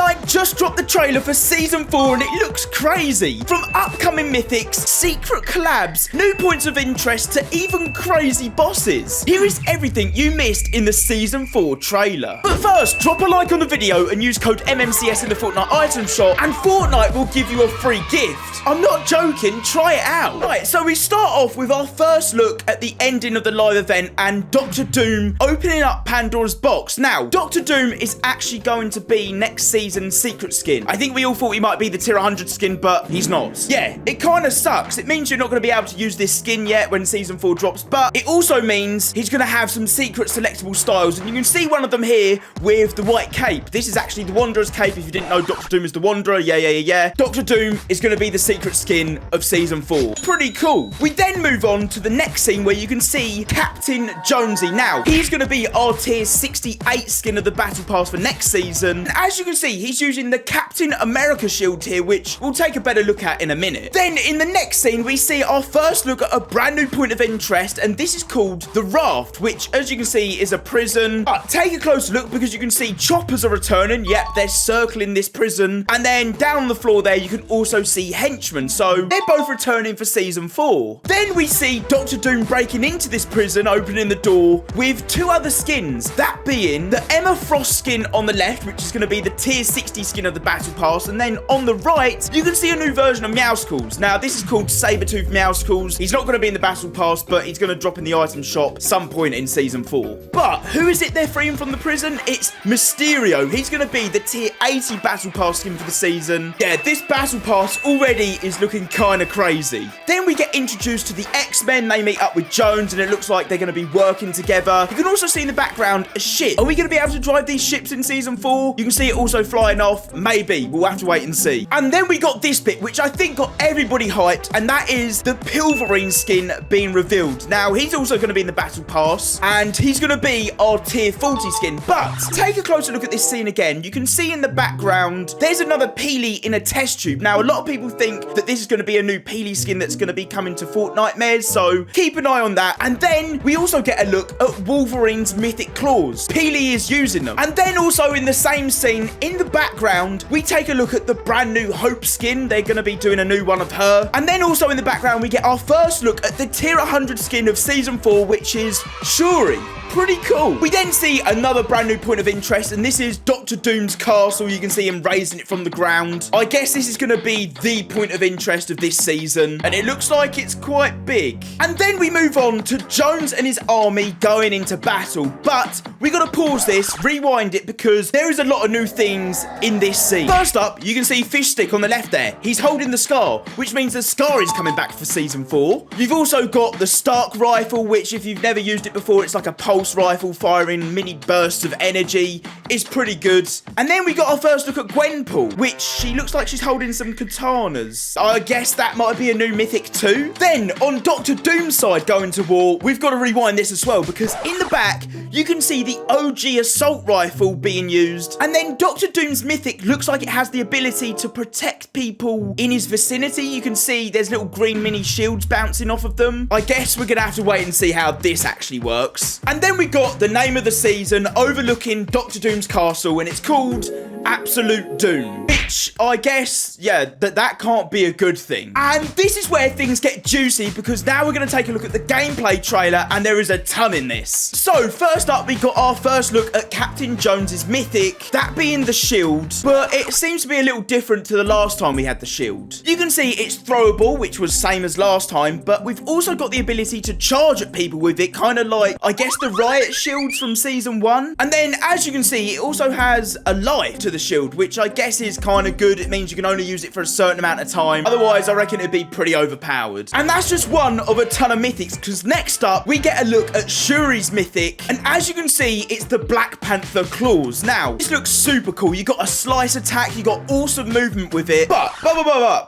Fortnite just dropped the trailer for Season 4 and it looks crazy. From upcoming mythics, secret collabs, new points of interest to even crazy bosses. Here is everything you missed in the Season 4 trailer. But first, drop a like on the video and use code MMCS in the Fortnite Item Shop and Fortnite will give you a free gift. I'm not joking, try it out. Right, so we start off with our first look at the ending of the live event and Dr. Doom opening up Pandora's box. Now, Dr. Doom is actually going to be next season's secret skin. I think we all thought he might be the tier 100 skin, but he's not. Yeah, it kind of sucks. It means you're not going to be able to use this skin yet when Season 4 drops, but it also means he's going to have some secret selectable styles, and you can see one of them here with the white cape. This is actually the Wanderer's cape. If you didn't know, Dr. Doom is the Wanderer. Yeah. Dr. Doom is going to be the secret skin of Season 4. Pretty cool. We then move on to the next scene where you can see Captain Jonesy. Now, he's going to be our tier 68 skin of the Battle Pass for next season. And as you can see, he's using the Captain America shield here, which we'll take a better look at in a minute. Then in the next scene, we see our first look at a brand new point of interest, and this is called the raft, which as you can see is a prison. But take a closer look because you can see choppers are returning. Yep, they're circling this prison. And then down the floor there, you can also see henchmen. So they're both returning for Season 4. Then we see Dr. Doom breaking into this prison, opening the door with two other skins. That being the Emma Frost skin on the left, which is going to be the tier 60 skin of the Battle Pass. And then on the right, you can see a new version of Meowscles. Now, this is called Sabertooth Meowscles. He's not going to be in the Battle Pass, but he's going to drop in the item shop some point in Season 4. But who is it they're freeing from the prison? It's Mysterio. He's going to be the tier 80 Battle Pass skin for the season. Yeah, this Battle Pass already is looking kind of crazy. Then we get introduced to the X-Men. They meet up with Jones, and it looks like they're going to be working together. You can also see in the background a ship. Are we going to be able to drive these ships in Season 4? You can see it also flying off. Maybe. We'll have to wait and see. And then we got this bit, which I think got everybody hyped, and that is the Pilverine skin being revealed. Now, he's also going to be in the Battle Pass, and he's going to be our tier 40 skin. But take a closer look at this scene again. You can see in the background, there's another Peely in a test tube. Now, a lot of people think that this is going to be a new Peely skin that's going to be coming to Fortnite Mares, so keep an eye on that. And then we also get a look at Wolverine's mythic claws. Peely is using them. And then also in the same scene, in the background, we take a look at the brand new Hope skin. They're going to be doing a new one of her. And then also in the background, we get our first look at the tier 100 skin of Season 4, which is Shuri. Pretty cool. We then see another brand new point of interest, and this is Dr. Doom's castle. You can see him raising it from the ground. I guess this is going to be the point of interest of this season, and it looks like it's quite big. And then we move on to Jones and his army going into battle, but we got to pause this, rewind it, because there is a lot of new things in this scene. First up, you can see Fishstick on the left there. He's holding the Scar, which means the Scar is coming back for Season 4. You've also got the Stark rifle, which if you've never used it before, it's like a pulse rifle firing mini bursts of energy. Is pretty good. And then we got our first look at Gwenpool, which she looks like she's holding some katanas. I guess that might be a new mythic too. Then on Dr. Doom's side going to war, we've got to rewind this as well, because in the back you can see the OG assault rifle being used, and then Dr. Doom's mythic looks like it has the ability to protect people in his vicinity. You can see there's little green mini shields bouncing off of them. I guess we're gonna have to wait and see how this actually works. And then we got the name of the season overlooking Dr. Doom's castle, and it's called Absolute Doom, which I guess, yeah, that can't be a good thing. And this is where things get juicy, because now we're going to take a look at the gameplay trailer, and there is a ton in this. So first up, we got our first look at Captain Jones's mythic, that being the shield, but it seems to be a little different to the last time we had the shield. You can see it's throwable, which was same as last time, but we've also got the ability to charge at people with it, kind of like, I guess, the riot shields from Season 1. And then as you can see, it also has a life to the shield, which I guess is kind of good. It means you can only use it for a certain amount of time. Otherwise, I reckon it'd be pretty overpowered. And that's just one of a ton of mythics, because next up, we get a look at Shuri's mythic. And as you can see, it's the Black Panther claws. Now, this looks super cool. You got a slice attack. You got awesome movement with it. But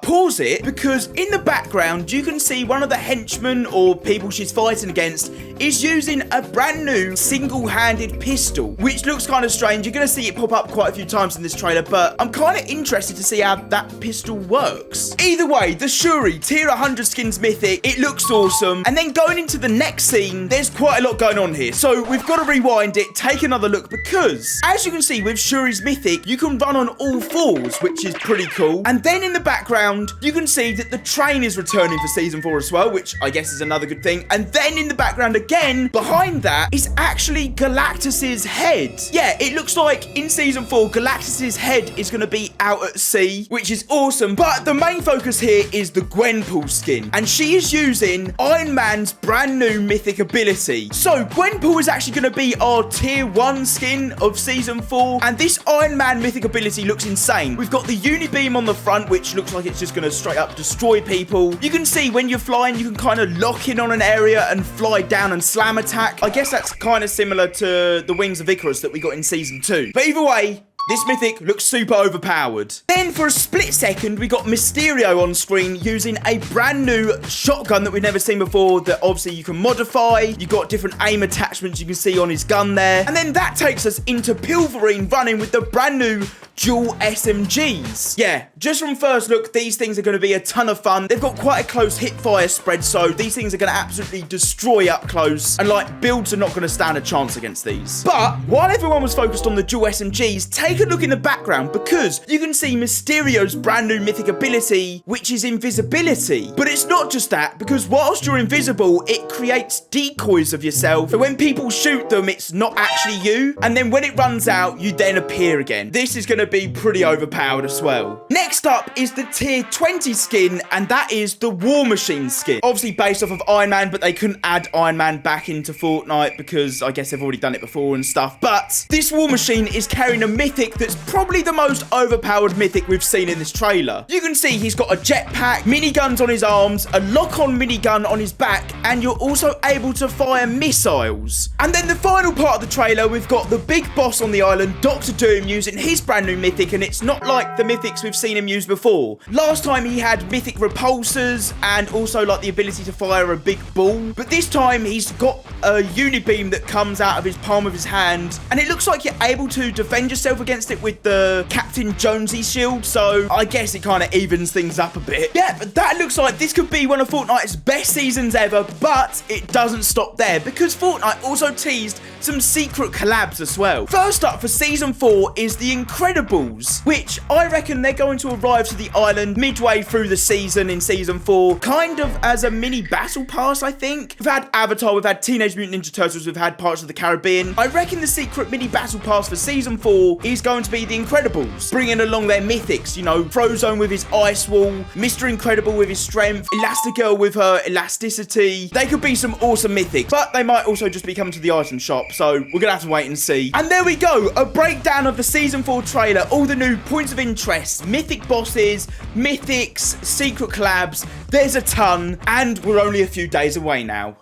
pause it, because in the background, you can see one of the henchmen or people she's fighting against is using a brand new single-handed pistol, which looks kind of strange. You're going to see it pop up quite a few times in this trailer, but I'm kind of interested to see how that pistol works. Either way, the Shuri tier 100 skins mythic, it looks awesome. And then going into the next scene, there's quite a lot going on here. So we've got to rewind it, take another look, because as you can see with Shuri's mythic, you can run on all fours, which is pretty cool. And then in the background, you can see that the train is returning for season 4 as well, which I guess is another good thing. And then in the background again, behind that is actually Galactus's head. Yeah, it looks like in season 4, Galactus's head is going to be out at sea, which is awesome. But the main focus here is the Gwenpool skin, and she is using Iron Man's brand new mythic ability. So Gwenpool is actually going to be our tier 1 skin of season 4, and this Iron Man mythic ability looks insane. We've got the Unibeam on the front, which looks like it's just going to straight up destroy people. You can see when you're flying, you can kind of lock in on an area and fly down and slam attack. I guess that's kind of similar to the Wings of Icarus that we got in season 2. But either way, this mythic looks super overpowered. Then for a split second, we got Mysterio on screen using a brand new shotgun that we've never seen before that obviously you can modify. You've got different aim attachments you can see on his gun there. And then that takes us into Pilverine running with the brand new dual SMGs. Yeah, just from first look, these things are going to be a ton of fun. They've got quite a close hit fire spread, so these things are going to absolutely destroy up close. And like, builds are not going to stand a chance against these. But while everyone was focused on the dual SMGs, take a look in the background, because you can see Mysterio's brand new mythic ability, which is invisibility. But it's not just that, because whilst you're invisible, it creates decoys of yourself. So when people shoot them, it's not actually you. And then when it runs out, you then appear again. This is going to be pretty overpowered as well. Next up is the tier 20 skin, and that is the War Machine skin. Obviously based off of Iron Man, but they couldn't add Iron Man back into Fortnite because I guess they've already done it before and stuff. But this War Machine is carrying a mythic that's probably the most overpowered mythic we've seen in this trailer. You can see he's got a jetpack, miniguns on his arms, a lock-on minigun on his back, and you're also able to fire missiles. And then the final part of the trailer, we've got the big boss on the island, Dr. Doom, using his brand new mythic, and it's not like the mythics we've seen him use before. Last time he had mythic repulsors and also like the ability to fire a big ball, but this time he's got a unibeam that comes out of his palm of his hand, and it looks like you're able to defend yourself against it with the Captain Jonesy shield, so I guess it kind of evens things up a bit. Yeah, but that looks like this could be one of Fortnite's best seasons ever, but it doesn't stop there, because Fortnite also teased some secret collabs as well. First up for season 4 is the Incredibles, which I reckon they're going to arrive to the island midway through the season in season 4, kind of as a mini battle pass, I think. We've had Avatar, we've had Teenage Mutant Ninja Turtles, we've had Pirates of the Caribbean. I reckon the secret mini battle pass for season 4 is going to be the Incredibles, bringing along their mythics, you know, Frozone with his ice wall, Mr. Incredible with his strength, Elastigirl with her elasticity. They could be some awesome mythics, but they might also just be coming to the item shop, so we're gonna have to wait and see. And there we go, a breakdown of the season 4 trailer, all the new points of interest, mythic bosses, mythics, secret collabs. There's a ton, and we're only a few days away now.